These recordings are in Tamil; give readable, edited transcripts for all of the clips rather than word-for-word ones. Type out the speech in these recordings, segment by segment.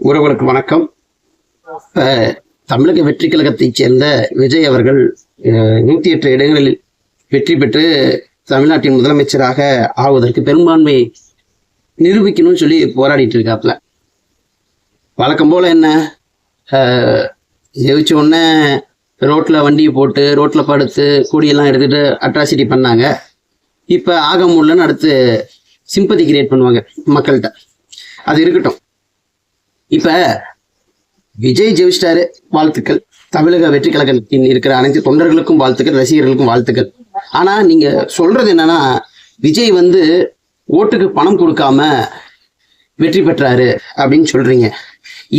உறவுகளுக்கு வணக்கம். தமிழக வெற்றி கழகத்தைச் சேர்ந்த விஜய் அவர்கள் 108 இடங்களில் வெற்றி பெற்று தமிழ்நாட்டின் முதலமைச்சராக ஆவதற்கு பெரும்பான்மை நிரூபிக்கணும்னு சொல்லி போராடிட்டு இருக்காப்புல. வழக்கம் போல என்ன ஜெயிச்ச உடனே ரோட்டில் வண்டியை போட்டு ரோட்டில் படுத்து கூடியெல்லாம் எடுத்துகிட்டு அட்ராசிட்டி பண்ணாங்க. இப்போ ஆக முடியலன்னு அடுத்து சிம்பதி கிரியேட் பண்ணுவாங்க மக்கள்கிட்ட. அது இருக்கட்டும். இப்போ விஜய் ஜெயிச்சிட்டாரு, வாழ்த்துக்கள். தமிழக வெற்றி கழகத்தின் இருக்கிற அனைத்து தொண்டர்களுக்கும் வாழ்த்துக்கள், ரசிகர்களுக்கும் வாழ்த்துக்கள். ஆனால் நீங்கள் சொல்கிறது என்னன்னா, விஜய் ஓட்டுக்கு பணம் கொடுக்காம வெற்றி பெற்றாரு அப்படின்னு சொல்கிறீங்க.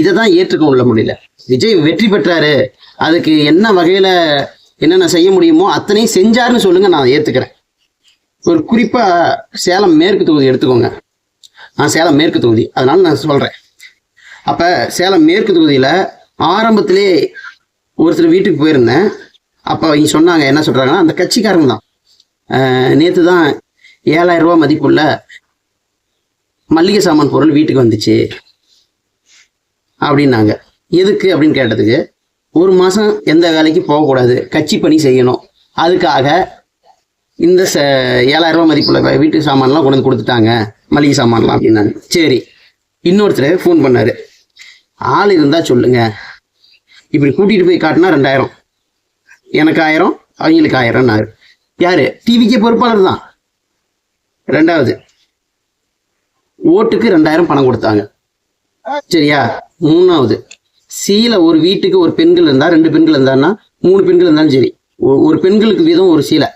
இதை தான் ஏற்றுக்க கொள்ள முடியல. விஜய் வெற்றி பெற்றாரு, அதுக்கு என்ன வகையில் என்னென்ன செய்ய முடியுமோ அத்தனையும் செஞ்சாருன்னு சொல்லுங்கள், நான் ஏற்றுக்கிறேன். ஒரு குறிப்பாக சேலம் மேற்கு தொகுதி எடுத்துக்கோங்க. நான் சேலம் மேற்கு தொகுதி, அதனால நான் சொல்கிறேன். அப்போ சேலம் மேற்கு தொகுதியில் ஆரம்பத்திலே ஒருத்தர் வீட்டுக்கு போயிருந்தேன். அப்போ அவங்க சொன்னாங்க, என்ன சொல்கிறாங்கன்னா, அந்த கட்சிக்காரங்க தான் நேற்று தான் 7,000 ரூபா மதிப்புள்ள மல்லிகை சாமான் பொருள் வீட்டுக்கு வந்துச்சு அப்படின்னாங்க. எதுக்கு அப்படின்னு கேட்டதுக்கு, ஒரு மாதம் எந்த வேலைக்கு போகக்கூடாது, கட்சி பணி செய்யணும், அதுக்காக இந்த 7,000 ரூபா மதிப்புள்ள வீட்டு சாமான்லாம் கொண்டு வந்து கொடுத்துட்டாங்க, மளிகை சாமான்லாம் அப்படின்னாங்க. சரி, இன்னொருத்தர் ஃபோன் பண்ணார், ஆள் இருந்தால் சொல்லுங்க, இப்படி கூட்டிகிட்டு போய் காட்டினா 2,000, எனக்கு 1000, அவங்களுக்கு 1000. யார்? டிவிக்கே பொறுப்பாளர் தான். ரெண்டாவது, ஓட்டுக்கு 2,000 பணம் கொடுத்தாங்க. சரியா? மூணாவது, சீலை ஒரு வீட்டுக்கு ஒரு பெண்கள் இருந்தா, 2 பெண்கள் இருந்தான்னா, 3 பெண்கள் இருந்தாலும் சரி, ஒரு பெண்களுக்கு வீதம் ஒரு சீலை.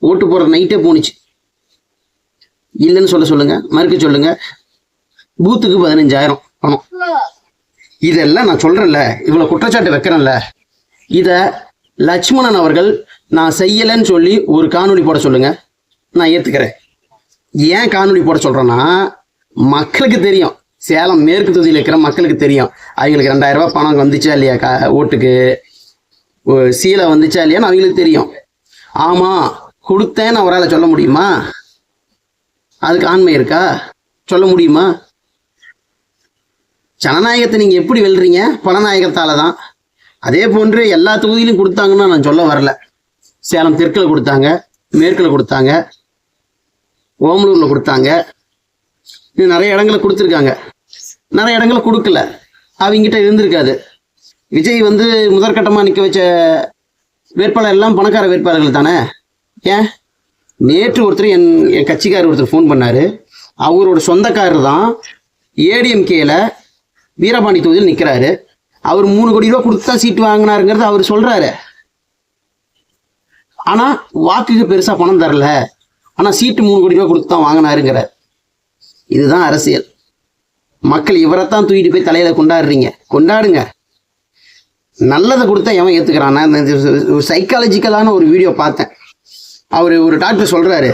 ஓட்டு போடுற நைட்டே போணுச்சு. இல்லைன்னு சொல்லுங்க, மறுக்க சொல்லுங்க. பூத்துக்கு 15,000 பணம். இதெல்லாம் நான் சொல்றேன்ல, இவ்வளவு குற்றச்சாட்டு வைக்கிறேன்ல, இத லட்சுமணன் அவர்கள் நான் செய்யலைன்னு சொல்லி ஒரு காணொலி போட சொல்லுங்க, நான் ஏத்துக்கிறேன். ஏன் காணொலி போட சொல்றேன்னா, மக்களுக்கு தெரியும், சேலம் மேற்கு தொகுதியில் இருக்கிற மக்களுக்கு தெரியும், அவங்களுக்கு 2,000 ரூபாய் பணம் வந்துச்சா இல்லையா, ஓட்டுக்கு சீலை வந்துச்சா இல்லையான்னு அவங்களுக்கு தெரியும். ஆமா கொடுத்தேன்னு அவரால் சொல்ல முடியுமா? அதுக்கு ஆண்மை இருக்கா? சொல்ல முடியுமா? ஜனநாயகத்தை நீங்கள் எப்படி வெல்றீங்க? பணநாயகத்தால தான். அதே போன்று எல்லா தொகுதியிலும் கொடுத்தாங்கன்னா நான் சொல்ல வரல. சேலம் தெற்கில் கொடுத்தாங்க, மேற்கில் கொடுத்தாங்க, ஓமலூரில் கொடுத்தாங்க, இது நிறைய இடங்களை கொடுத்துருக்காங்க. நிறைய இடங்களை கொடுக்கல, அவங்ககிட்ட இருந்திருக்காது. விஜய் முதற்கட்டமாக நிற்க வச்ச வேட்பாளர் எல்லாம் பணக்கார வேட்பாளர்கள் தானே. ஏன் நேற்று ஒருத்தர் என் கட்சிக்காரர் ஒருத்தர் ஃபோன் பண்ணார். அவரோட சொந்தக்காரர் தான் ஏடிஎம்கேல வீரபாண்டி தொகுதியில் நிற்கிறாரு. அவர் 3 கோடி ரூபா கொடுத்து தான் சீட்டு வாங்கினாருங்கிறது அவர் சொல்றாரு. ஆனா வாக்குக்கு பெருசா பணம் தரல, ஆனா சீட்டு 3 கோடி ரூபா கொடுத்து தான் வாங்கினாருங்கிறார். இதுதான் அரசியல். மக்கள் இவரைத்தான் தூக்கிட்டு போய் தலையில கொண்டாடுறீங்க, கொண்டாடுங்க. நல்லதை கொடுத்தா எவன் ஏத்துக்கிறான்? நான் சைக்காலஜிக்கலான ஒரு வீடியோ பார்த்தேன். அவர் ஒரு டாக்டர் சொல்றாரு,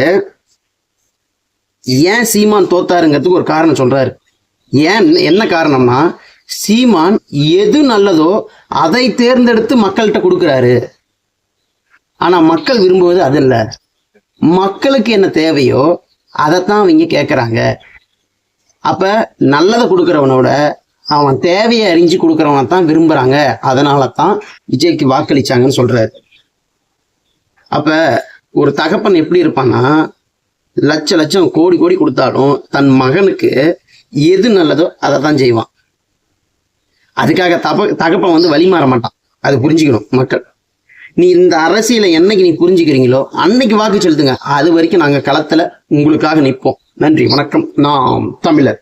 ஏன் சீமான் தோத்தாருங்கிறதுக்கு ஒரு காரணம் சொல்றாரு. என்ன காரணம்னா, சீமான் எது நல்லதோ அதை தேர்ந்தெடுத்து மக்கள்கிட்ட கொடுக்குறாரு. ஆனா மக்கள் விரும்புவது அது இல்லை. மக்களுக்கு என்ன தேவையோ அதைத்தான் அவங்க கேட்குறாங்க. அப்ப நல்லதை கொடுக்குறவனோட அவன் தேவையை அறிஞ்சு கொடுக்குறவனை தான் விரும்புறாங்க. அதனால தான் விஜய்க்கு வாக்களிச்சாங்கன்னு சொல்றாரு. அப்ப ஒரு தகப்பன் எப்படி இருப்பான்னா, லட்சம் கோடி கொடுத்தாலும் தன் மகனுக்கு எது நல்லதோ அதை தான் செய்வான். அதுக்காக தகப்பன் வழி மாற மாட்டான். அது புரிஞ்சுக்கணும் மக்கள். நீ இந்த அரசியலை என்னைக்கு நீ புரிஞ்சுக்கிறீங்களோ அன்னைக்கு வாக்கு செலுத்துங்க. அது வரைக்கும் நாங்கள் களத்துல உங்களுக்காக நிற்போம். நன்றி, வணக்கம். நாம் தமிழர்.